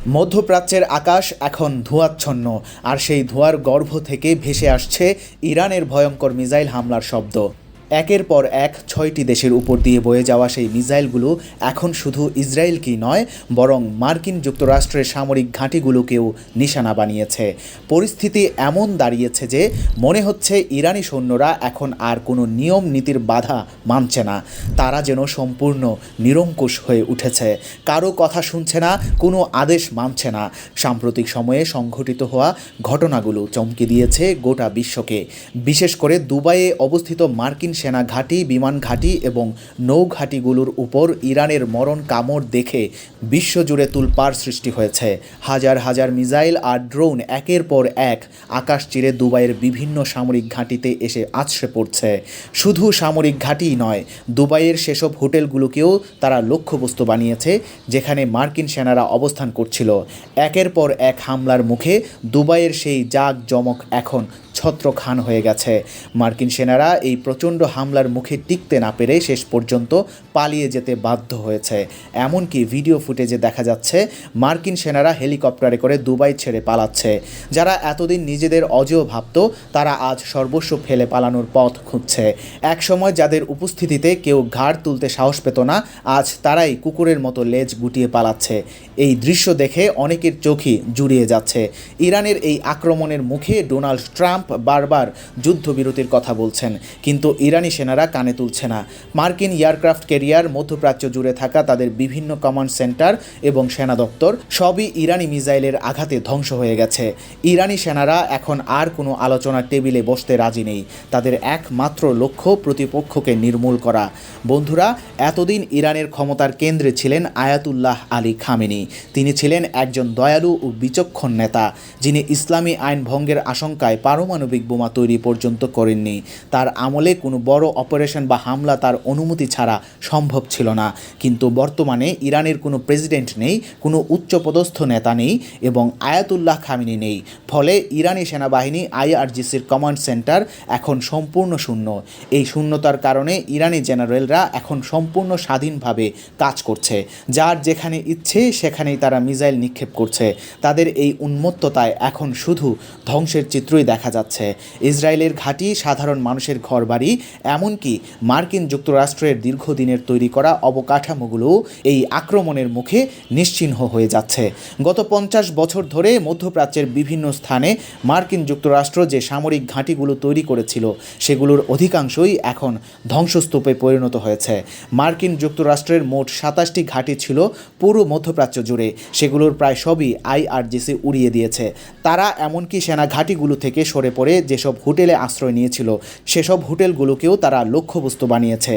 মধ্যপ্রাচ্যের আকাশ এখন ধোঁয়াচ্ছন্ন, আর সেই ধোঁয়ার গর্ভ থেকে ভেসে আসছে ইরানের ভয়ঙ্কর মিসাইল হামলার শব্দ। একের পর এক ৬টি দেশের উপর দিয়ে বয়ে যাওয়া সেই মিসাইলগুলো এখন শুধু ইসরায়েলকেই নয়, বরং মার্কিন যুক্তরাষ্ট্রের সামরিক ঘাঁটিগুলোকেও নিশানা বানিয়েছে। পরিস্থিতি এমন দাঁড়িয়েছে যে মনে হচ্ছে ইরানি সৈন্যরা এখন আর কোনো নিয়ম নীতির বাধা মানছে না। তারা যেন সম্পূর্ণ নিরঙ্কুশ হয়ে উঠেছে, কারো কথা শুনছে না, কোনো আদেশ মানছে না। সাম্প্রতিক সময়ে সংঘটিত হওয়া ঘটনাগুলো চমকে দিয়েছে গোটা বিশ্বকে। বিশেষ করে দুবাইয়ে অবস্থিত মার্কিন সেনা ঘাঁটি, বিমান ঘাঁটি এবং নৌঘাঁটিগুলোর উপর ইরানের মরণ কামড় দেখে বিশ্বজুড়ে তোলপাড় সৃষ্টি হয়েছে। হাজার হাজার মিসাইল আর ড্রোন একের পর এক আকাশ চিরে দুবাইয়ের বিভিন্ন সামরিক ঘাঁটিতে এসে আছড়ে পড়ছে। শুধু সামরিক ঘাঁটিই নয়, দুবাইয়ের সেসব হোটেলগুলোকেও তারা লক্ষ্যবস্তু বানিয়েছে যেখানে মার্কিন সেনারা অবস্থান করছিল। একের পর এক হামলার মুখে দুবাইয়ের সেই জাঁকজমক এখন ছত্রখান হয়ে গেছে। মার্কিন সেনারা এই প্রচণ্ড হামলার মুখে টিকতে না পেরে শেষ পর্যন্ত পালিয়ে যেতে বাধ্য হয়েছে। এমনকি ভিডিও ফুটেজে দেখা যাচ্ছে মার্কিন সেনারা হেলিকপ্টারে করে দুবাই ছেড়ে পালাচ্ছে। যারা এতদিন নিজেদের অজেয় ভাবত, তারা আজ সর্বস্ব ফেলে পালানোর পথ খুঁজছে। একসময় যাদের উপস্থিতিতে কেউ ঘাড় তুলতে সাহস পেত না, আজ তারাই কুকুরের মতো লেজ গুটিয়ে পালাচ্ছে। এই দৃশ্য দেখে অনেকের চোখই জুড়িয়ে যাচ্ছে। ইরানের এই আক্রমণের মুখে ডোনাল্ড ট্রাম্প বারবার যুদ্ধবিরতির কথা বলছেন, কিন্তু ইরানি সেনারা কানে তুলছে না। মার্কিন এয়ারক্রাফট ক্যারিয়ার, মধ্যপ্রাচ্য জুড়ে থাকা তাদের বিভিন্ন কমান্ড সেন্টার এবং সেনা দপ্তর সবই ইরানি মিসাইলের আঘাতে ধ্বংস হয়ে গেছে। ইরানি সেনারা এখন আর কোনো আলোচনার টেবিলে বসতে রাজি নেই। তাদের একমাত্র লক্ষ্য প্রতিপক্ষকে নির্মূল করা। বন্ধুরা, এতদিন ইরানের ক্ষমতার কেন্দ্রে ছিলেন আয়াতুল্লাহ আলী খামেনি। তিনি ছিলেন একজন দয়ালু ও বিচক্ষণ নেতা, যিনি ইসলামী আইন ভঙ্গের আশঙ্কায় পারমাণবিক বোমা তৈরি পর্যন্ত করেননি। তার আমলে কোনো বড় অপারেশন বা হামলা তার অনুমতি ছাড়া সম্ভব ছিল না। কিন্তু বর্তমানে ইরানের কোনো প্রেসিডেন্ট নেই, কোনো উচ্চপদস্থ নেতা নেই এবং আয়াতুল্লাহ খামেনি নেই। ফলে ইরানি সেনাবাহিনী আইআরজিসির কমান্ড সেন্টার এখন সম্পূর্ণ শূন্য। এই শূন্যতার কারণে ইরানি জেনারেলরা এখন সম্পূর্ণ স্বাধীনভাবে কাজ করছে। যার যেখানে ইচ্ছে সেখানেই তারা মিসাইল নিক্ষেপ করছে। তাদের এই উন্মত্ততায় এখন শুধু ধ্বংসের চিত্রই দেখা যাচ্ছে। ইসরায়েলের ঘাঁটি, সাধারণ মানুষের ঘরবাড়ি, এমনকি মার্কিন যুক্তরাষ্ট্রের দীর্ঘদিনের তৈরি করা অবকাঠামোগুলো এই আক্রমণের মুখে নিশ্চিহ্ন হয়ে যাচ্ছে। গত 50 বছর ধরে মধ্যপ্রাচ্যের বিভিন্ন স্থানে মার্কিন যুক্তরাষ্ট্র যে সামরিক ঘাঁটিগুলো তৈরি করেছিল, সেগুলোর অধিকাংশই এখন ধ্বংসস্তূপে পরিণত হয়েছে। মার্কিন যুক্তরাষ্ট্রের মোট 27টি ঘাঁটি ছিল পুরো মধ্যপ্রাচ্য জুড়ে, সেগুলোর প্রায় সবই আইআরজিসি উড়িয়ে দিয়েছে। তারা এমনকি সেনা ঘাঁটিগুলো থেকে সরে পড়ে যেসব হোটেলে আশ্রয় নিয়েছিল, সেসব হোটেলগুলোকেও তারা লক্ষ্যবস্তু বানিয়েছে।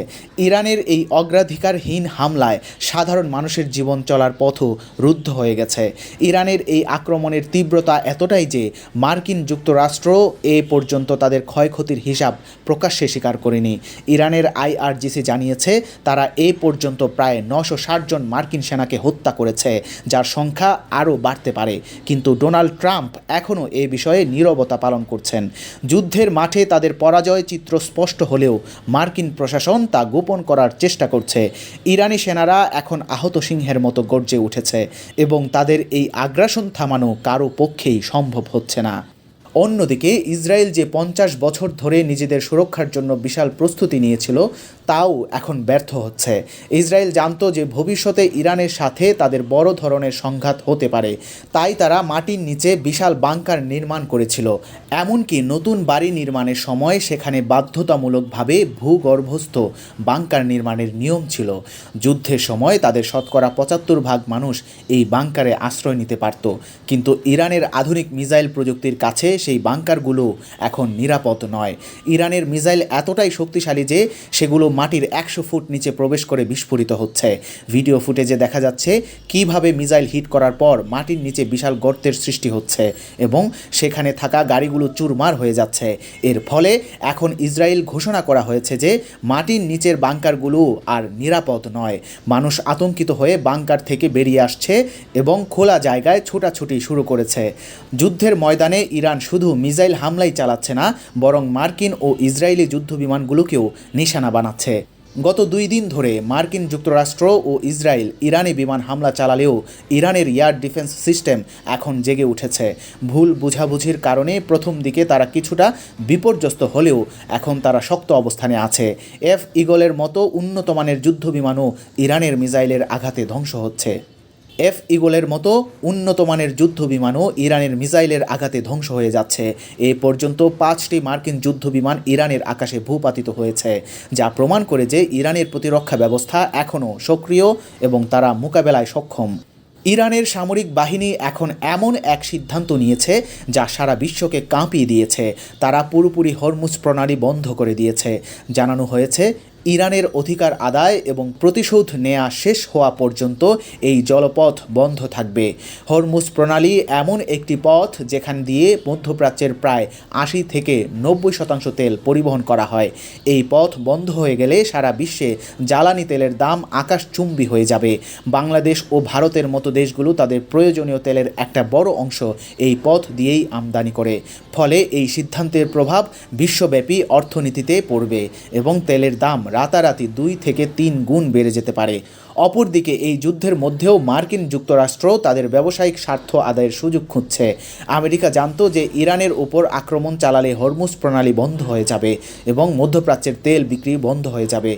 ইরানের এই অগ্রাধিকারহীন হামলায় সাধারণ মানুষের জীবন চলার পথও রুদ্ধ হয়ে গেছে। ইরানের এই আক্রমণের তীব্রতা এতটাই যে মার্কিন যুক্তরাষ্ট্র এ পর্যন্ত তাদের ক্ষয়ক্ষতির হিসাব প্রকাশ্যে স্বীকার করেনি। ইরানের আইআরজিসি জানিয়েছে তারা এ পর্যন্ত প্রায় 960 জন মার্কিন সেনাকে হত্যা করেছে, যার সংখ্যা আরও বাড়তে পারে। কিন্তু ডোনাল্ড ট্রাম্প এখনও এ বিষয়ে নীরবতা পালন করছেন। যুদ্ধের মাঠে তাদের পরাজয় চিত্র স্পষ্ট হলেও মার্কিন প্রশাসন তা গোপন করার চেষ্টা করছে। ইরানি সেনারা এখন আহত সিংহের মতো গর্জে উঠেছে এবং তাদের এই আগ্রাসন থামানো কারো পক্ষেই সম্ভব হচ্ছে না। অন্যদিকে ইসরায়েল যে 50 বছর ধরে নিজেদের সুরক্ষার জন্য বিশাল প্রস্তুতি নিয়েছিল, তাও এখন ব্যর্থ হচ্ছে। ইসরায়েল জানত যে ভবিষ্যতে ইরানের সাথে তাদের বড় ধরনের সংঘাত হতে পারে, তাই তারা মাটির নিচে বিশাল বাংকার নির্মাণ করেছিল। এমনকি নতুন বাড়ি নির্মাণের সময় সেখানে বাধ্যতামূলকভাবে ভূগর্ভস্থ বাংকার নির্মাণের নিয়ম ছিল। যুদ্ধের সময় তাদের শতকরা 75% মানুষ এই বাংকারে আশ্রয় নিতে পারত। কিন্তু ইরানের আধুনিক মিসাইল প্রযুক্তির কাছে সেই বাংকারগুলো এখন নিরাপদ নয়। ইরানের মিসাইল এতটাই শক্তিশালী যে সেগুলো মাটির 100 ফুট নিচে প্রবেশ করে বিস্ফোরিত হচ্ছে। ভিডিও ফুটেজে দেখা যাচ্ছে কিভাবে মিসাইল হিট করার পর মাটির নিচে বিশাল গর্তের সৃষ্টি হচ্ছে এবং সেখানে থাকা গাড়িগুলো চুরমার হয়ে যাচ্ছে। এর ফলে এখন ইসরায়েল ঘোষণা করা হয়েছে যে মাটির নিচের বাংকারগুলো আর নিরাপদ নয়। মানুষ আতঙ্কিত হয়ে বাংকার থেকে বেরিয়ে আসছে এবং খোলা জায়গায় ছোটাছুটি শুরু করেছে। যুদ্ধের ময়দানে ইরান শুধু মিসাইল হামলাই চালাচ্ছে না, বরং মার্কিন ও ইসরায়েলি যুদ্ধবিমানগুলোকেও নিশানা বানাচ্ছে। গত 2 দিন ধরে মার্কিন যুক্তরাষ্ট্র ও ইসরায়েল ইরানি বিমান হামলা চালালেও ইরানের এয়ার ডিফেন্স সিস্টেম এখন জেগে উঠেছে। ভুল বোঝাবুঝির কারণে প্রথম দিকে তারা কিছুটা বিপর্যস্ত হলেও এখন তারা শক্ত অবস্থানে আছে। এফ ইগলের মতো উন্নত মানের যুদ্ধবিমানও ইরানের মিসাইলের আঘাতে ধ্বংস হচ্ছে। এফ ইগলের মতো উন্নত মানের যুদ্ধবিমানও ইরানের মিসাইলের আঘাতে ধ্বংস হয়ে যাচ্ছে। এ পর্যন্ত 5টি মার্কিন যুদ্ধবিমান ইরানের আকাশে ভূপাতিত হয়েছে, যা প্রমাণ করে যে ইরানের প্রতিরক্ষা ব্যবস্থা এখনও সক্রিয় এবং তারা মোকাবেলায় সক্ষম। ইরানের সামরিক বাহিনী এখন এমন এক সিদ্ধান্ত নিয়েছে যা সারা বিশ্বকে কাঁপিয়ে দিয়েছে। তারা পুরোপুরি হরমুজ প্রণালী বন্ধ করে দিয়েছে। জানানো হয়েছে ইরানের অধিকার আদায় এবং প্রতিশোধ নেওয়া শেষ হওয়া পর্যন্ত এই জলপথ বন্ধ থাকবে। হরমুজ প্রণালী এমন একটি পথ যেখান দিয়ে মধ্যপ্রাচ্যের প্রায় 80 থেকে 90% তেল পরিবহন করা হয়। এই পথ বন্ধ হয়ে গেলে সারা বিশ্বে জ্বালানি তেলের দাম আকাশচুম্বী হয়ে যাবে। বাংলাদেশ ও ভারতের মতো দেশগুলো তাদের প্রয়োজনীয় তেলের একটা বড় অংশ এই পথ দিয়েই আমদানি করে। ফলে এই সিদ্ধান্তের প্রভাব বিশ্বব্যাপী অর্থনীতিতে পড়বে এবং তেলের দাম রাতারাতি 2 থেকে 3 গুণ বেড়ে যেতে পারে। অপরদিকে এই যুদ্ধের মধ্যেও মার্কিন যুক্তরাষ্ট্র তাদের ব্যবসায়িক স্বার্থ আদায়ের সুযোগ খুঁজছে। আমেরিকা জানত যে ইরানের উপর আক্রমণ চালালে হরমুজ প্রণালী বন্ধ হয়ে যাবে এবং মধ্যপ্রাচ্যের তেল বিক্রি বন্ধ হয়ে যাবে।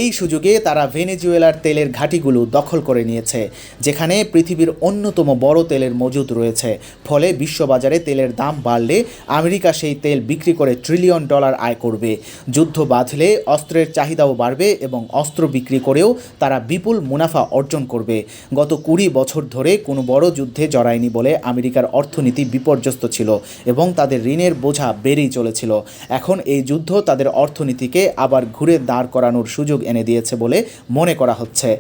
এই সুযোগে তারা ভেনেজুয়েলার তেলের ঘাঁটিগুলো দখল করে নিয়েছে, যেখানে পৃথিবীর অন্যতম বড় তেলের মজুদ রয়েছে। ফলে বিশ্ববাজারে তেলের দাম বাড়লে আমেরিকা সেই তেল বিক্রি করে $1 ট্রিলিয়ন আয় করবে। যুদ্ধ বাঁধলে অস্ত্রের চাহিদাও বাড়বে এবং অস্ত্র বিক্রি করেও তারা বিপুল মুনাফা অর্জন করবে। গত 20 বছর ধরে কোনো বড় যুদ্ধে জড়ায়নি বলে আমেরিকার অর্থনীতি বিপর্যস্ত ছিল এবং তাদের ঋণের বোঝা বেড়েই চলেছিল। এখন এই যুদ্ধ তাদের অর্থনীতিকে আবার ঘুরে দাঁড় করানোর সুযোগ এনে দিয়েছে বলে মনে করা হচ্ছে।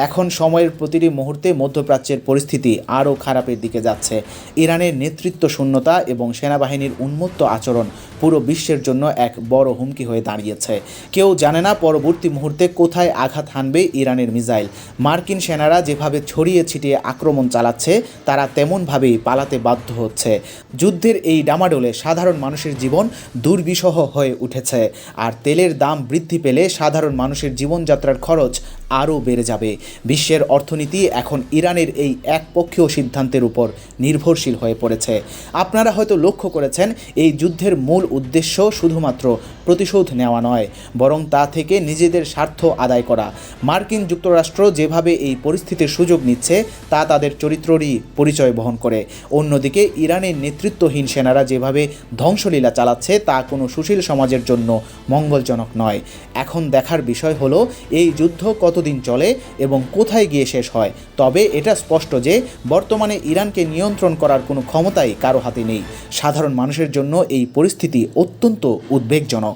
এখন সময়ের প্রতিটি মুহূর্তে মধ্যপ্রাচ্যের পরিস্থিতি আরও খারাপের দিকে যাচ্ছে। ইরানের নেতৃত্ব শূন্যতা এবং সেনাবাহিনীর উন্মত্ত আচরণ পুরো বিশ্বের জন্য এক বড় হুমকি হয়ে দাঁড়িয়েছে। কেউ জানে না পরবর্তী মুহূর্তে কোথায় আঘাত হানবে ইরানের মিসাইল। মার্কিন সেনারা যেভাবে ছড়িয়ে ছিটিয়ে আক্রমণ চালাচ্ছে, তারা তেমনভাবেই পালাতে বাধ্য হচ্ছে। যুদ্ধের এই ডামাডোলে সাধারণ মানুষের জীবন দুর্বিষহ হয়ে উঠেছে, আর তেলের দাম বৃদ্ধি পেলে সাধারণ মানুষের জীবনযাত্রার খরচ আরও বেড়ে যাবে। বিশ্বের অর্থনীতি এখন ইরানের এই একপক্ষীয় সিদ্ধান্তের উপর নির্ভরশীল হয়ে পড়েছে। আপনারা হয়তো লক্ষ্য করেছেন, এই যুদ্ধের মূল উদ্দেশ্য শুধুমাত্র প্রতিশোধ নেওয়া নয়, বরং তা থেকে নিজেদের স্বার্থ আদায় করা। মার্কিন যুক্তরাষ্ট্র যেভাবে এই পরিস্থিতির সুযোগ নিচ্ছে, তা তাদের চরিত্ররই পরিচয় বহন করে। অন্যদিকে ইরানের নেতৃত্বহীন সেনারা যেভাবে ধ্বংসলীলা চালাচ্ছে, তা কোনো সুশীল সমাজের জন্য মঙ্গলজনক নয়। এখন দেখার বিষয় হলো এই যুদ্ধ কতদিন চলে এবং কোথায় গিয়ে শেষ হয়। তবে এটা স্পষ্ট যে বর্তমানে ইরানকে নিয়ন্ত্রণ করার কোনো ক্ষমতাই কারো হাতে নেই। সাধারণ মানুষের জন্য এই পরিস্থিতি অত্যন্ত উদ্বেগজনক।